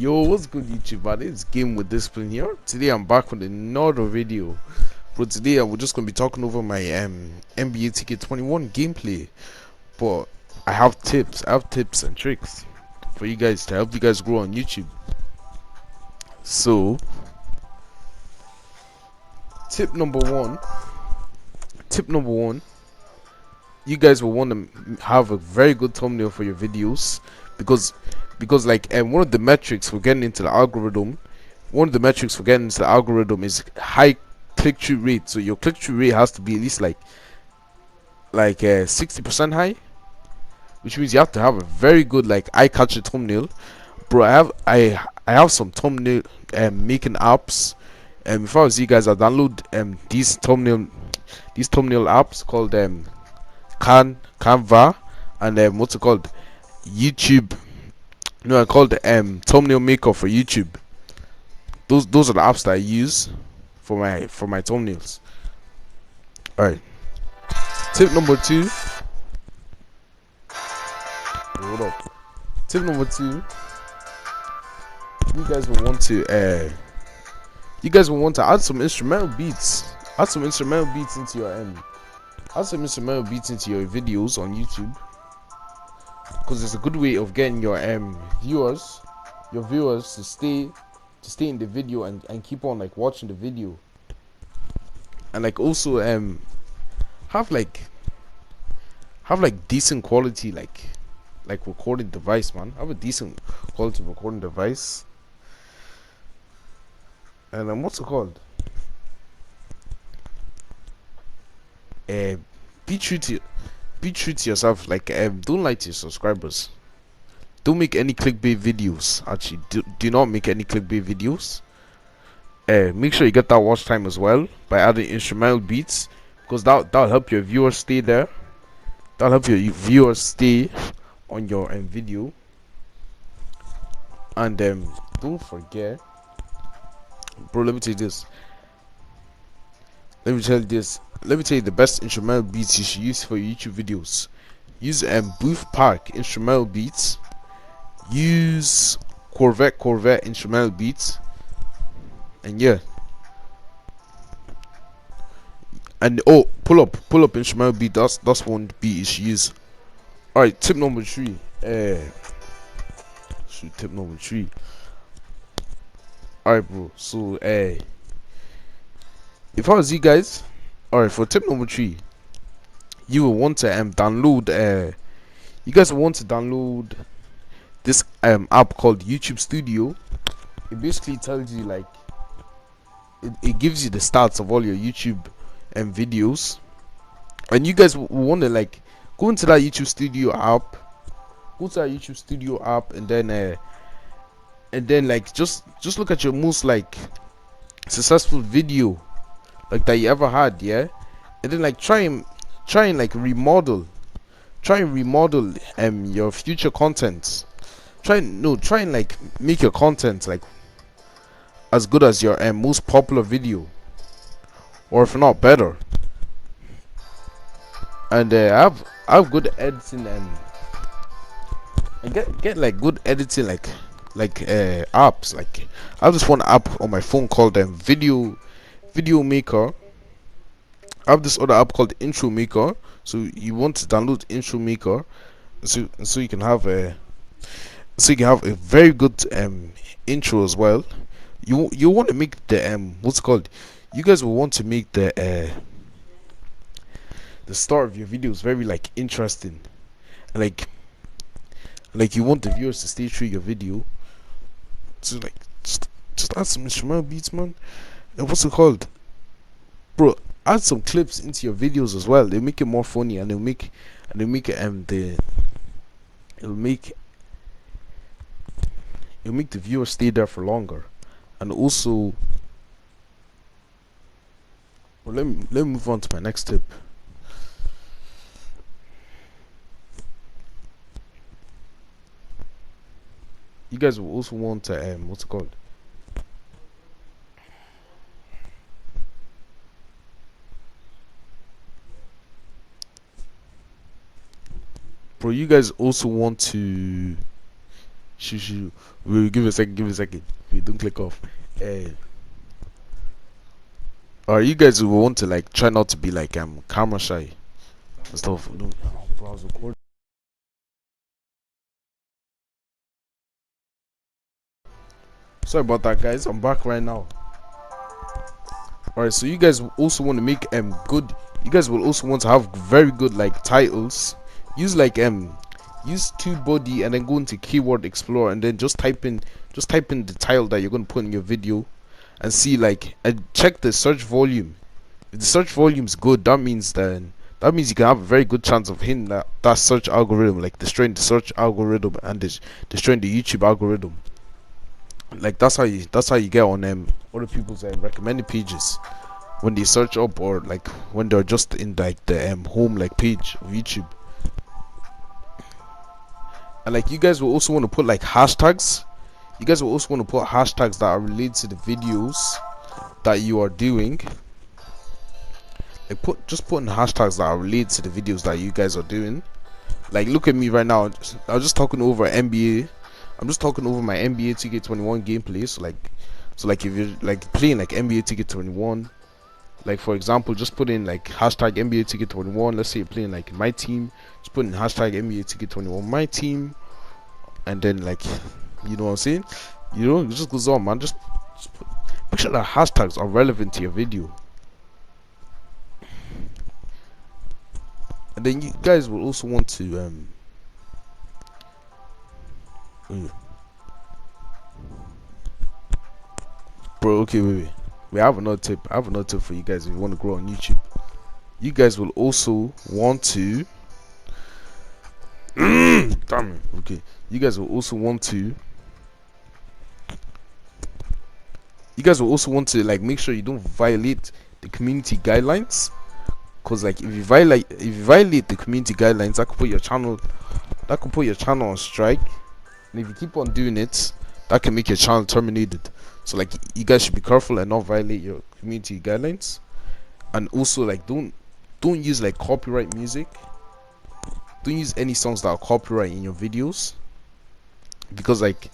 Yo, what's good YouTube, man? It's Game with Discipline here. Today I'm back with another video. But today we're just gonna be talking over my NBA 2K21 gameplay. But I have tips and tricks for you guys to help you guys grow on YouTube. So tip number one, you guys will want to have a very good thumbnail for your videos because like one of the metrics for getting into the algorithm is high click-through rate. So your click-through rate has to be at least like 60% high, which means you have to have a very good like eye-catching thumbnail. Bro, I have some thumbnail making apps. If I was you guys, I download these thumbnail apps called Canva and what's it called, YouTube. No, I called thumbnail maker for YouTube. Those are the apps that I use for my thumbnails. Alright. Tip number two. Hold up. Tip number two. You guys will want to add some instrumental beats. Add some instrumental beats into your videos on YouTube, because it's a good way of getting your viewers to stay in the video and keep on like watching the video, and like also have decent quality like recording device, man. Have a decent quality recording device. And what's it called? Be true to yourself. Like don't lie to your subscribers. Don't make any clickbait videos. Actually, do not make any clickbait videos. Make sure you get that watch time as well by adding instrumental beats, because that'll help your viewers stay there. That'll help your viewers stay on your video. And don't forget, bro. Let me tell you the best instrumental beats you should use for your YouTube videos. Use Booth Park instrumental beats. Use Corvette instrumental beats. And yeah. And pull up instrumental beat. That's one beat you should use. Alright, tip number three. Tip number three. Alright, bro. So if I was you guys, alright, for tip number three, you will want to download you guys will want to download this app called YouTube Studio. It basically tells you like it gives you the stats of all your YouTube videos, and you guys will want to like go into that YouTube Studio app, and then like just look at your most like successful video like that you ever had, yeah, and then like try and like remodel your future content. Try and like make your content like as good as your most popular video, or if not better. And I have good editing and get like good editing like apps. Like I have this one app on my phone called Video Maker. I have this other app called Intro Maker. So you want to download Intro Maker so you can have a very good intro as well. You want to make the what's it called? You guys will want to make the start of your videos very like interesting, like you want the viewers to stay through your video. So like just add some instrumental beats, man. And what's it called, bro? Add some clips into your videos as well. They make it more funny, and it'll make the viewers stay there for longer. And also, well, let me move on to my next tip. You guys will also want to what's it called? Bro, you guys also want to shoo. We'll give it a second. Give it a second. We don't click off. Or you guys will want to like try not to be like camera shy and stuff. No, bro, I was recording. Sorry about that, guys. I'm back right now. Alright, so you guys also want to make good. You guys will also want to have very good like titles. Use like use TubeBuddy and then go into Keyword Explorer and then just type in the title that you're going to put in your video and see like, and check the search volume. If the search volume is good, that means you can have a very good chance of hitting that search algorithm, like destroying the search algorithm and destroying the YouTube algorithm. Like that's how you get on other people's recommended pages when they search up, or like when they're just in like the home like page of YouTube. And like you guys will also want to put like hashtags. You guys will also want to put hashtags that are related to the videos that you are doing. Like just putting hashtags that are related to the videos that you guys are doing. Like look at me right now. I was just talking over NBA. I'm just talking over my NBA 2K21 gameplay. So like if you're like playing like NBA 2K21, like for example, just put in like hashtag NBA 2K21. Let's say you're playing like my team. Just put in hashtag NBA 2K21 my team, and then like, you know what I'm saying? You know, it just goes on, man. Just make sure that hashtags are relevant to your video. And then you guys will also want to bro, okay, wait. We have another tip. I have another tip for you guys if you want to grow on YouTube. You guys will also want to damn it. Okay. You guys will also want to like make sure you don't violate the community guidelines. Cause like if you violate the community guidelines, that could put your channel on strike. And if you keep on doing it, that can make your channel terminated. So like you guys should be careful and not violate your community guidelines. And also like don't use like copyright music. Don't use any songs that are copyright in your videos, because like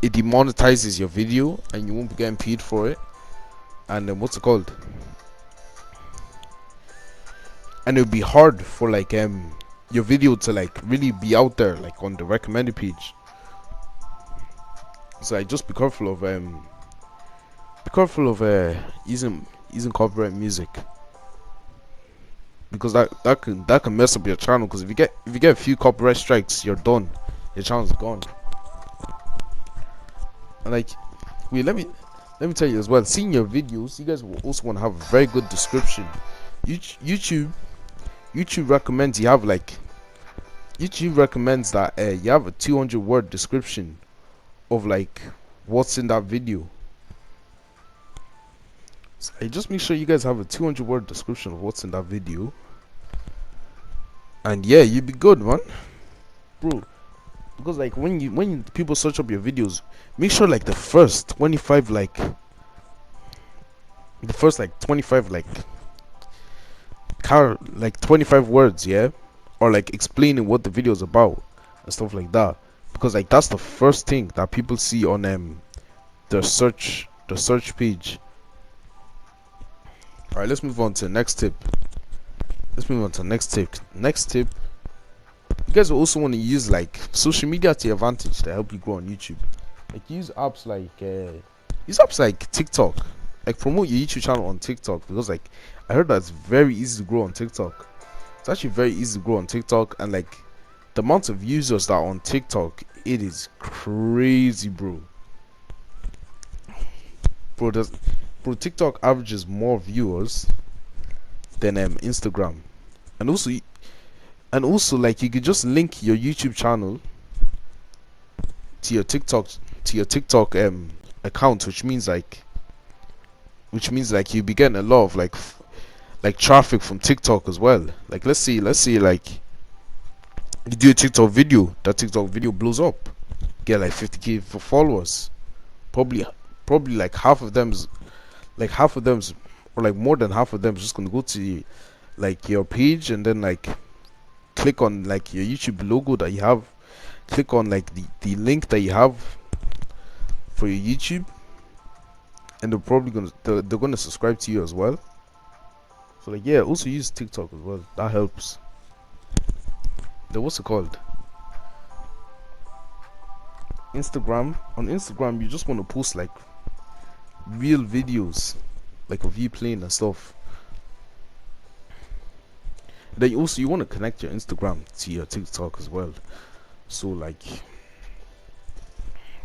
it demonetizes your video and you won't be getting paid for it. And what's it called? And it'll be hard for like your video to like really be out there like on the recommended page. So like just be careful of using copyright music, because that can mess up your channel. Because if you get a few copyright strikes, you're done. Your channel's gone. And like, wait, let me tell you as well. Seeing your videos, you guys will also want to have a very good description. YouTube recommends you have like YouTube recommends that you have a 200-word description of like what's in that video. So just make sure you guys have a 200-word description of what's in that video, and yeah, you'd be good, man, bro. Because like when people search up your videos, make sure like the first 25 25 words, yeah, or like explaining what the video is about and stuff like that, because like that's the first thing that people see on the search page. Alright, let's move on to the next tip. Next tip, you guys will also want to use like social media to your advantage to help you grow on YouTube. Like use apps like TikTok. Like promote your YouTube channel on TikTok, because like I heard that it's very easy to grow on TikTok. It's actually very easy to grow on TikTok, and like the amount of users that are on TikTok, it is crazy, bro. Bro, TikTok averages more viewers than Instagram. And also like you could just link your YouTube channel to your TikTok account, which means like you'll be getting a lot of like traffic from TikTok as well. Like let's say like you do a TikTok video, that TikTok video blows up, get like 50k for followers. Probably like half of them's or like more than half of them is just gonna go to like your page and then like click on like your YouTube logo that you have, click on like the link that you have for your YouTube, and they're gonna subscribe to you as well. So like, yeah, also use TikTok as well. That helps. Then what's it called? Instagram. On Instagram, you just want to post like real videos, like of you playing and stuff. Then you want to connect your Instagram to your TikTok as well. So like,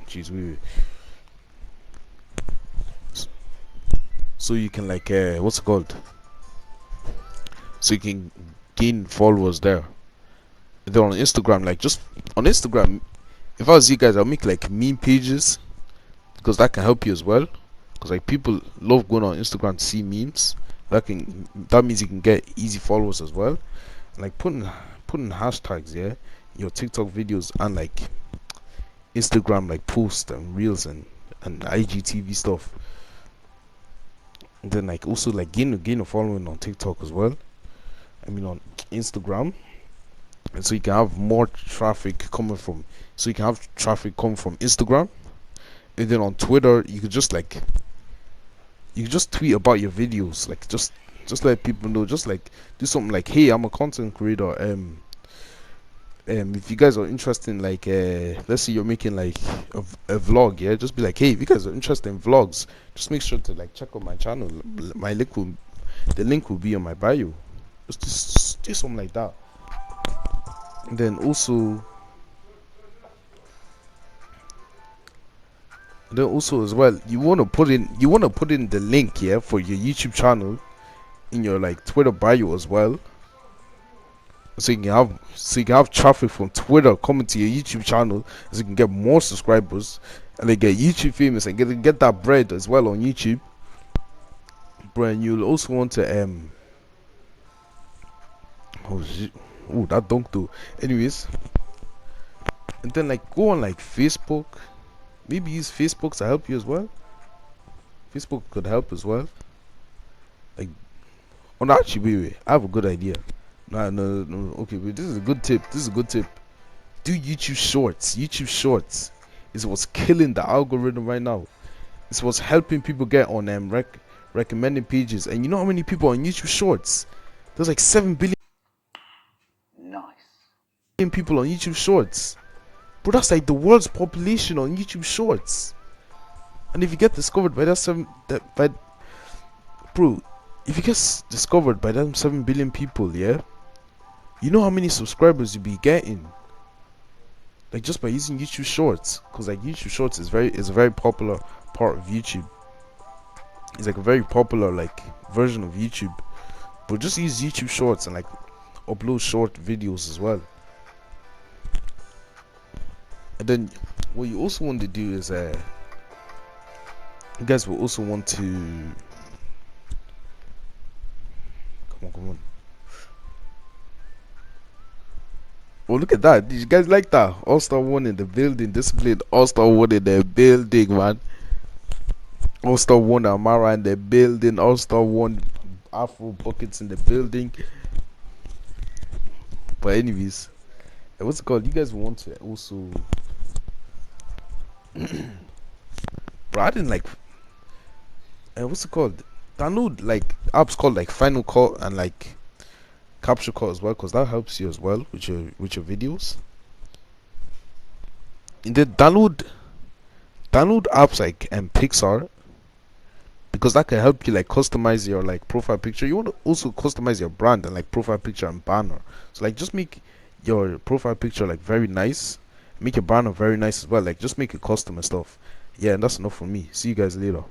jeez, so you can like what's it called? So you can gain followers there. Then on Instagram, like just on Instagram, if I was you guys, I'll make like meme pages, because that can help you as well. Because like people love going on Instagram to see memes. That means you can get easy followers as well. Like putting hashtags, yeah, your TikTok videos and like Instagram like posts and reels and IGTV stuff. And then like also like gain a following on TikTok as well. I mean on Instagram. And so you can have more traffic coming from Instagram. And then on Twitter you could just tweet about your videos, like just let people know, just like do something like, hey, I'm a content creator, if you guys are interested in like let's say you're making like a vlog, yeah, just be like, hey, if you guys are interested in vlogs, just make sure to like check out my channel. The link will be on my bio. Just do something like that. And then also as well, you want to put in the link, yeah, for your YouTube channel in your like Twitter bio as well, so you can have traffic from Twitter coming to your YouTube channel, so you can get more subscribers and they get YouTube famous and get that bread as well on YouTube. Bro, and you'll also want to oh, that dunk though. Anyways, and then like go on like Facebook. Maybe use Facebook to help you as well. Facebook could help as well. Like, oh no, actually, wait, I have a good idea. No. Okay, wait, this is a good tip. Do YouTube Shorts. YouTube Shorts is what's killing the algorithm right now. It's what's helping people get on recommended pages. And you know how many people on YouTube Shorts? There's like 7 billion people on YouTube Shorts. Bro, that's like the world's population on YouTube Shorts. And if you get discovered by if you get discovered by them 7 billion people, yeah, you know how many subscribers you'll be getting, like just by using YouTube Shorts. Because like YouTube Shorts is a very popular part of YouTube. It's like a very popular like version of YouTube. But just use YouTube Shorts and like upload short videos as well. And then what you also want to do is you guys will also want to come on. Oh, look at that. Did you guys like that? All-Star 1 in the building. Discipline. All-Star 1 in the building, man. All-Star 1 Amara in the building. All-Star 1 Afro Buckets in the building. But anyways, what's it called? You guys want to also bro, I didn't like what's it called? Download like apps called like Final Cut and like Capture Cut as well, because that helps you as well with your videos. And then download apps like Pixar, because that can help you like customize your like profile picture. You want to also customize your brand and like profile picture and banner. So like just make your profile picture like very nice, make your banner very nice as well. Like just make it custom and stuff. Yeah, and that's enough for me. See you guys later.